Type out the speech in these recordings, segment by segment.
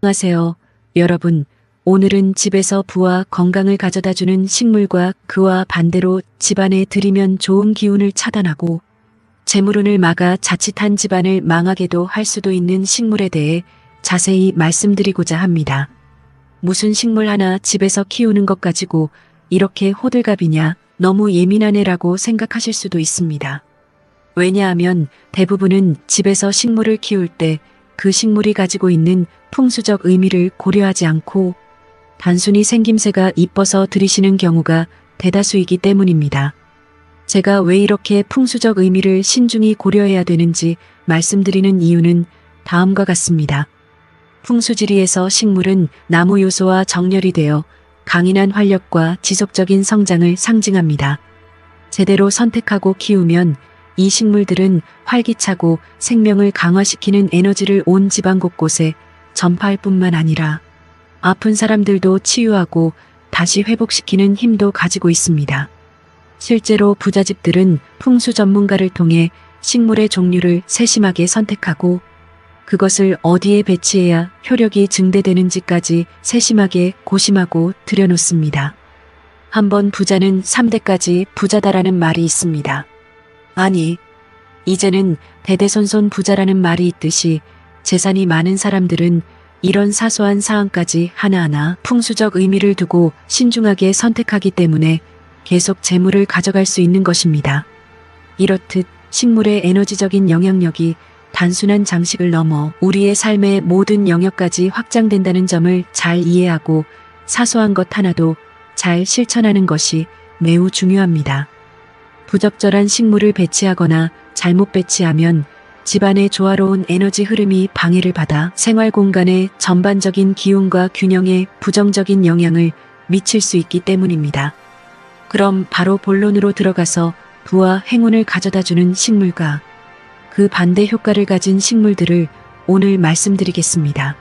안녕하세요, 여러분. 오늘은 집에서 부와 건강을 가져다주는 식물과 그와 반대로 집안에 들이면 좋은 기운을 차단하고 재물운을 막아 자칫한 집안을 망하게도 할 수도 있는 식물에 대해 자세히 말씀드리고자 합니다. 무슨 식물 하나 집에서 키우는 것 가지고 이렇게 호들갑이냐, 너무 예민하네라고 생각하실 수도 있습니다. 왜냐하면 대부분은 집에서 식물을 키울 때 그 식물이 가지고 있는 풍수적 의미를 고려하지 않고 단순히 생김새가 이뻐서 들이시는 경우가 대다수이기 때문입니다. 제가 왜 이렇게 풍수적 의미를 신중히 고려해야 되는지 말씀드리는 이유는 다음과 같습니다. 풍수지리에서 식물은 나무 요소와 정렬이 되어 강인한 활력과 지속적인 성장을 상징합니다. 제대로 선택하고 키우면 이 식물들은 활기차고 생명을 강화시키는 에너지를 온 집안 곳곳에 전파할 뿐만 아니라 아픈 사람들도 치유하고 다시 회복시키는 힘도 가지고 있습니다. 실제로 부잣집들은 풍수 전문가를 통해 식물의 종류를 세심하게 선택하고 그것을 어디에 배치해야 효력이 증대되는지까지 세심하게 고심하고 들여놓습니다. 한번 부자는 3대까지 부자다라는 말이 있습니다. 아니, 이제는 대대손손 부자라는 말이 있듯이 재산이 많은 사람들은 이런 사소한 사항까지 하나하나 풍수적 의미를 두고 신중하게 선택하기 때문에 계속 재물을 가져갈 수 있는 것입니다. 이렇듯 식물의 에너지적인 영향력이 단순한 장식을 넘어 우리의 삶의 모든 영역까지 확장된다는 점을 잘 이해하고 사소한 것 하나도 잘 실천하는 것이 매우 중요합니다. 부적절한 식물을 배치하거나 잘못 배치하면 집안의 조화로운 에너지 흐름이 방해를 받아 생활 공간의 전반적인 기운과 균형에 부정적인 영향을 미칠 수 있기 때문입니다. 그럼 바로 본론으로 들어가서 부와 행운을 가져다주는 식물과 그 반대 효과를 가진 식물들을 오늘 말씀드리겠습니다.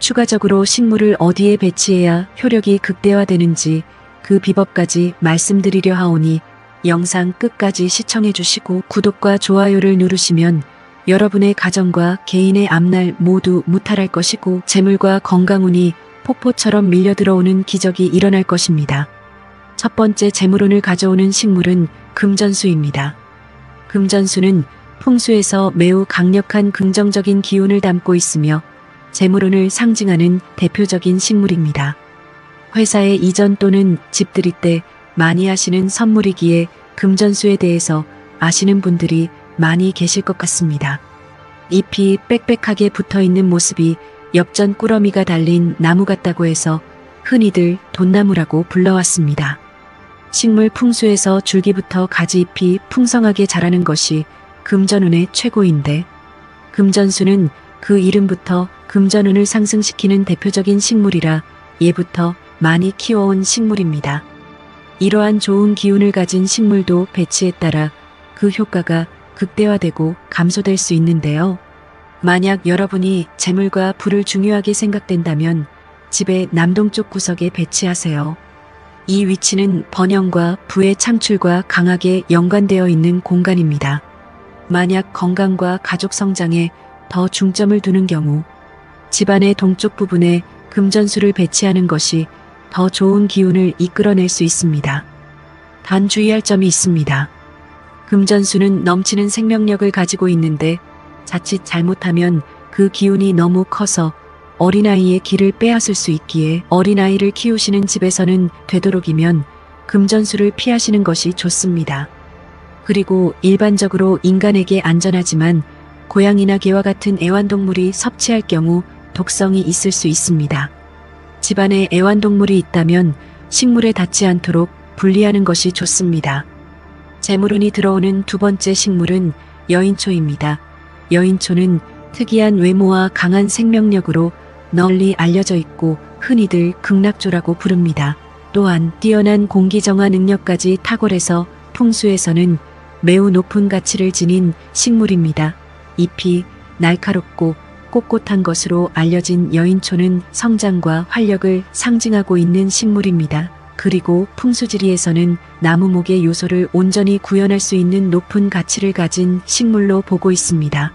추가적으로 식물을 어디에 배치해야 효력이 극대화되는지 그 비법까지 말씀드리려 하오니 영상 끝까지 시청해 주시고 구독과 좋아요를 누르시면 여러분의 가정과 개인의 앞날 모두 무탈할 것이고 재물과 건강운이 폭포처럼 밀려 들어오는 기적이 일어날 것입니다. 첫 번째 재물운을 가져오는 식물은 금전수입니다. 금전수는 풍수에서 매우 강력한 긍정적인 기운을 담고 있으며 재물운을 상징하는 대표적인 식물입니다. 회사에 이전 또는 집 들일 때 많이 하시는 선물이기에 금전수에 대해서 아시는 분들이 많이 계실 것 같습니다. 잎이 빽빽하게 붙어있는 모습이 엽전 꾸러미가 달린 나무 같다고 해서 흔히들 돈나무라고 불러왔습니다. 식물 풍수에서 줄기부터 가지잎이 풍성하게 자라는 것이 금전운의 최고인데 금전수는 그 이름부터 금전운을 상승시키는 대표적인 식물이라 예부터 많이 키워온 식물입니다. 이러한 좋은 기운을 가진 식물도 배치에 따라 그 효과가 극대화되고 감소될 수 있는데요. 만약 여러분이 재물과 부를 중요하게 생각된다면 집의 남동쪽 구석에 배치하세요. 이 위치는 번영과 부의 창출과 강하게 연관되어 있는 공간입니다. 만약 건강과 가족 성장에 더 중점을 두는 경우 집안의 동쪽 부분에 금전수를 배치하는 것이 더 좋은 기운을 이끌어낼 수 있습니다. 단 주의할 점이 있습니다. 금전수는 넘치는 생명력을 가지고 있는데 자칫 잘못하면 그 기운이 너무 커서 어린아이의 기를 빼앗을 수 있기에 어린아이를 키우시는 집에서는 되도록이면 금전수를 피하시는 것이 좋습니다. 그리고 일반적으로 인간에게 안전하지만 고양이나 개와 같은 애완동물이 섭취할 경우 독성이 있을 수 있습니다. 집안에 애완동물이 있다면 식물에 닿지 않도록 분리하는 것이 좋습니다. 재물운이 들어오는 두 번째 식물은 여인초입니다. 여인초는 특이한 외모와 강한 생명력으로 널리 알려져 있고 흔히들 극락조라고 부릅니다. 또한 뛰어난 공기정화 능력까지 탁월해서 풍수에서는 매우 높은 가치를 지닌 식물입니다. 잎이 날카롭고 꼿꼿한 것으로 알려진 여인초는 성장과 활력을 상징하고 있는 식물입니다. 그리고 풍수지리에서는 나무목의 요소를 온전히 구현할 수 있는 높은 가치를 가진 식물로 보고 있습니다.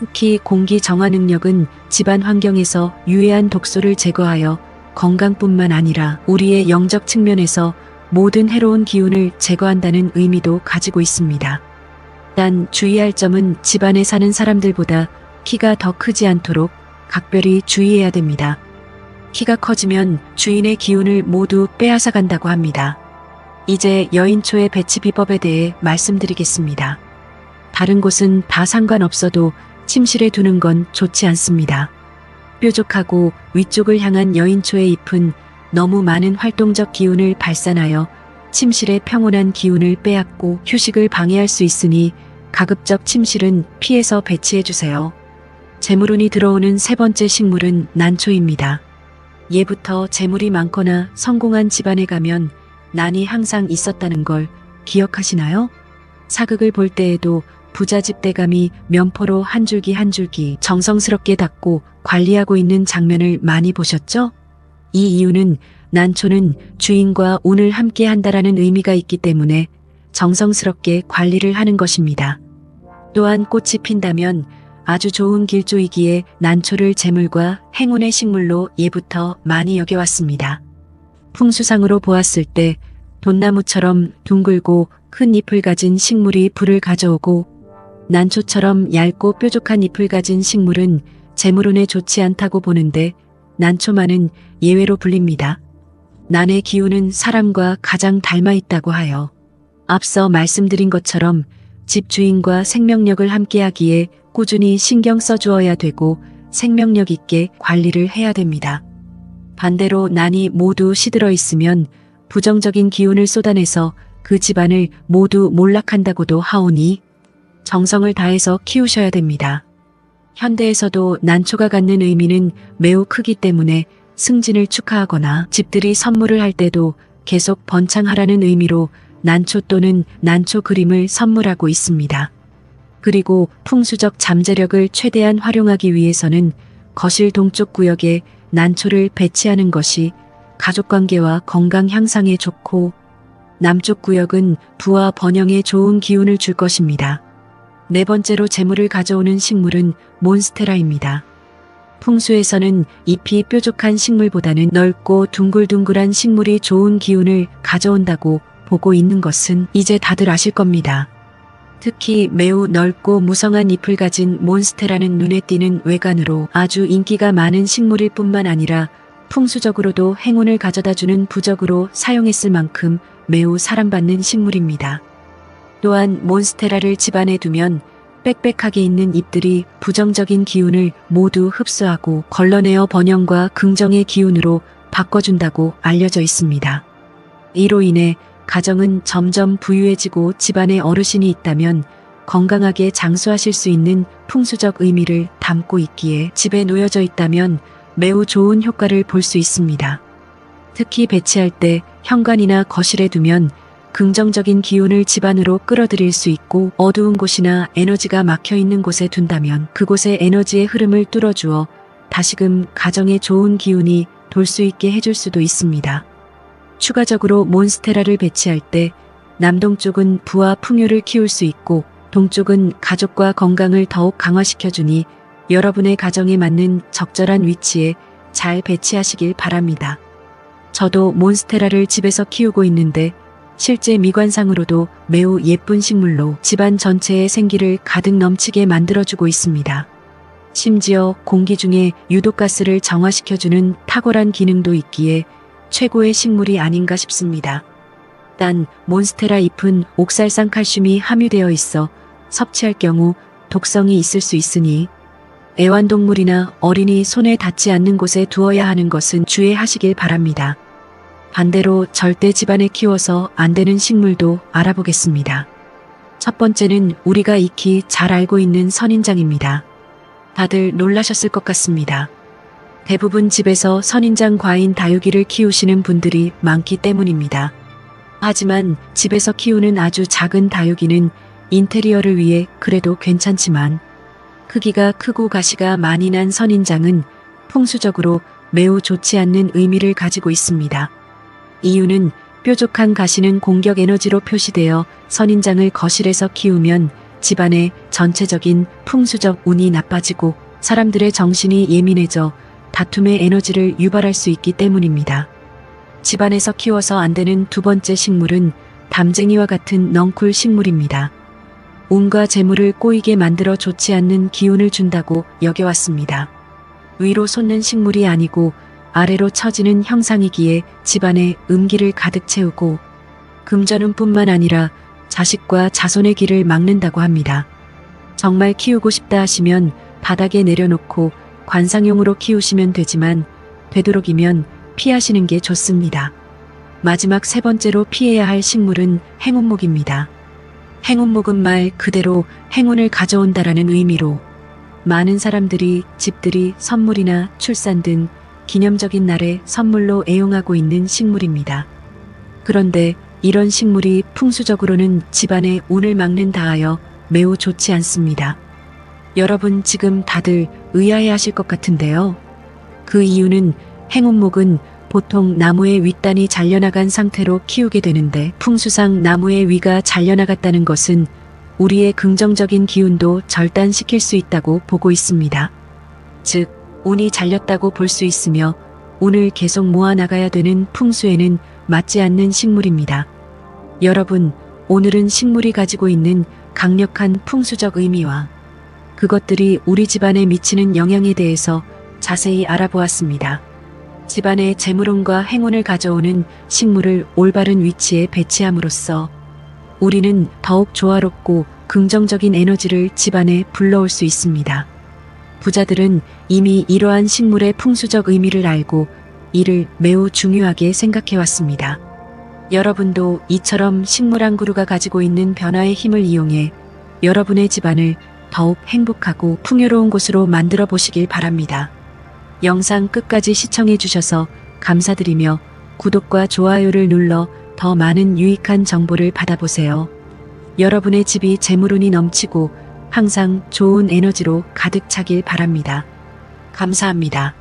특히 공기 정화 능력은 집안 환경에서 유해한 독소를 제거하여 건강뿐만 아니라 우리의 영적 측면에서 모든 해로운 기운을 제거한다는 의미도 가지고 있습니다. 단 주의할 점은 집안에 사는 사람들보다 키가 더 크지 않도록 각별히 주의해야 됩니다. 키가 커지면 주인의 기운을 모두 빼앗아 간다고 합니다. 이제 여인초의 배치 비법에 대해 말씀드리겠습니다. 다른 곳은 다 상관없어도 침실에 두는 건 좋지 않습니다. 뾰족하고 위쪽을 향한 여인초의 잎은 너무 많은 활동적 기운을 발산하여 침실의 평온한 기운을 빼앗고 휴식을 방해할 수 있으니 가급적 침실은 피해서 배치해 주세요. 재물운이 들어오는 세 번째 식물은 난초입니다. 예부터 재물이 많거나 성공한 집안에 가면 난이 항상 있었다는 걸 기억하시나요? 사극을 볼 때에도 부잣집 대감이 면포로 한 줄기 한 줄기 정성스럽게 닦고 관리하고 있는 장면을 많이 보셨죠? 이 이유는 난초는 주인과 운을 함께 한다라는 의미가 있기 때문에 정성스럽게 관리를 하는 것입니다. 또한 꽃이 핀다면 아주 좋은 길조이기에 난초를 재물과 행운의 식물로 예부터 많이 여겨왔습니다. 풍수상으로 보았을 때 돈나무처럼 둥글고 큰 잎을 가진 식물이 불을 가져오고 난초처럼 얇고 뾰족한 잎을 가진 식물은 재물운에 좋지 않다고 보는데 난초만은 예외로 불립니다. 난의 기운은 사람과 가장 닮아 있다고 하여 앞서 말씀드린 것처럼 집 주인과 생명력을 함께하기에 꾸준히 신경 써주어야 되고 생명력 있게 관리를 해야 됩니다. 반대로 난이 모두 시들어 있으면 부정적인 기운을 쏟아내서 그 집안을 모두 몰락한다고도 하오니 정성을 다해서 키우셔야 됩니다. 현대에서도 난초가 갖는 의미는 매우 크기 때문에 승진을 축하하거나 집들이 선물을 할 때도 계속 번창하라는 의미로 난초 또는 난초 그림을 선물하고 있습니다. 그리고 풍수적 잠재력을 최대한 활용하기 위해서는 거실 동쪽 구역에 난초를 배치하는 것이 가족관계와 건강 향상에 좋고 남쪽 구역은 부와 번영에 좋은 기운을 줄 것입니다. 네 번째로 재물을 가져오는 식물은 몬스테라입니다. 풍수에서는 잎이 뾰족한 식물보다는 넓고 둥글둥글한 식물이 좋은 기운을 가져온다고 보고 있는 것은 이제 다들 아실 겁니다. 특히 매우 넓고 무성한 잎을 가진 몬스테라는 눈에 띄는 외관으로 아주 인기가 많은 식물일 뿐만 아니라 풍수적으로도 행운을 가져다주는 부적으로 사용했을 만큼 매우 사랑받는 식물입니다. 또한 몬스테라를 집안에 두면 빽빽하게 있는 잎들이 부정적인 기운을 모두 흡수하고 걸러내어 번영과 긍정의 기운으로 바꿔준다고 알려져 있습니다. 이로 인해 가정은 점점 부유해지고 집안에 어르신이 있다면 건강하게 장수하실 수 있는 풍수적 의미를 담고 있기에 집에 놓여져 있다면 매우 좋은 효과를 볼 수 있습니다. 특히 배치할 때 현관이나 거실에 두면 긍정적인 기운을 집안으로 끌어들일 수 있고 어두운 곳이나 에너지가 막혀 있는 곳에 둔다면 그곳의 에너지의 흐름을 뚫어주어 다시금 가정에 좋은 기운이 돌 수 있게 해줄 수도 있습니다. 추가적으로 몬스테라를 배치할 때 남동쪽은 부와 풍요를 키울 수 있고 동쪽은 가족과 건강을 더욱 강화시켜주니 여러분의 가정에 맞는 적절한 위치에 잘 배치하시길 바랍니다. 저도 몬스테라를 집에서 키우고 있는데 실제 미관상으로도 매우 예쁜 식물로 집안 전체의 생기를 가득 넘치게 만들어주고 있습니다. 심지어 공기 중에 유독가스를 정화시켜주는 탁월한 기능도 있기에 최고의 식물이 아닌가 싶습니다. 단 몬스테라 잎은 옥살산 칼슘이 함유되어 있어 섭취할 경우 독성이 있을 수 있으니 애완동물이나 어린이 손에 닿지 않는 곳에 두어야 하는 것은 주의하시길 바랍니다. 반대로 절대 집안에 키워서 안 되는 식물도 알아보겠습니다. 첫 번째는 우리가 익히 잘 알고 있는 선인장입니다. 다들 놀라셨을 것 같습니다. 대부분 집에서 선인장 과인 다육이를 키우시는 분들이 많기 때문입니다. 하지만 집에서 키우는 아주 작은 다육이는 인테리어를 위해 그래도 괜찮지만 크기가 크고 가시가 많이 난 선인장은 풍수적으로 매우 좋지 않는 의미를 가지고 있습니다. 이유는 뾰족한 가시는 공격 에너지로 표시되어 선인장을 거실에서 키우면 집안의 전체적인 풍수적 운이 나빠지고 사람들의 정신이 예민해져 다툼의 에너지를 유발할 수 있기 때문입니다. 집안에서 키워서 안 되는 두 번째 식물은 담쟁이와 같은 넝쿨 식물입니다. 운과 재물을 꼬이게 만들어 좋지 않는 기운을 준다고 여겨왔습니다. 위로 솟는 식물이 아니고 아래로 처지는 형상이기에 집안에 음기를 가득 채우고 금전운뿐만 아니라 자식과 자손의 길을 막는다고 합니다. 정말 키우고 싶다 하시면 바닥에 내려놓고 관상용으로 키우시면 되지만 되도록이면 피하시는 게 좋습니다. 마지막 세 번째로 피해야 할 식물은 행운목입니다. 행운목은 말 그대로 행운을 가져온다라는 의미로 많은 사람들이 집들이 선물이나 출산 등 기념적인 날에 선물로 애용하고 있는 식물입니다. 그런데 이런 식물이 풍수적으로는 집안의 운을 막는다 하여 매우 좋지 않습니다. 여러분 지금 다들 의아해 하실 것 같은데요. 그 이유는 행운목은 보통 나무의 윗단이 잘려나간 상태로 키우게 되는데 풍수상 나무의 위가 잘려나갔다는 것은 우리의 긍정적인 기운도 절단시킬 수 있다고 보고 있습니다. 즉, 운이 잘렸다고 볼 수 있으며 운을 계속 모아나가야 되는 풍수에는 맞지 않는 식물입니다. 여러분, 오늘은 식물이 가지고 있는 강력한 풍수적 의미와 그것들이 우리 집안에 미치는 영향에 대해서 자세히 알아보았습니다. 집안에 재물운과 행운을 가져오는 식물을 올바른 위치에 배치함으로써 우리는 더욱 조화롭고 긍정적인 에너지를 집안에 불러올 수 있습니다. 부자들은 이미 이러한 식물의 풍수적 의미를 알고 이를 매우 중요하게 생각해왔습니다. 여러분도 이처럼 식물 한 그루가 가지고 있는 변화의 힘을 이용해 여러분의 집안을 더욱 행복하고 풍요로운 곳으로 만들어 보시길 바랍니다. 영상 끝까지 시청해 주셔서 감사드리며 구독과 좋아요를 눌러 더 많은 유익한 정보를 받아보세요. 여러분의 집이 재물운이 넘치고 항상 좋은 에너지로 가득 차길 바랍니다. 감사합니다.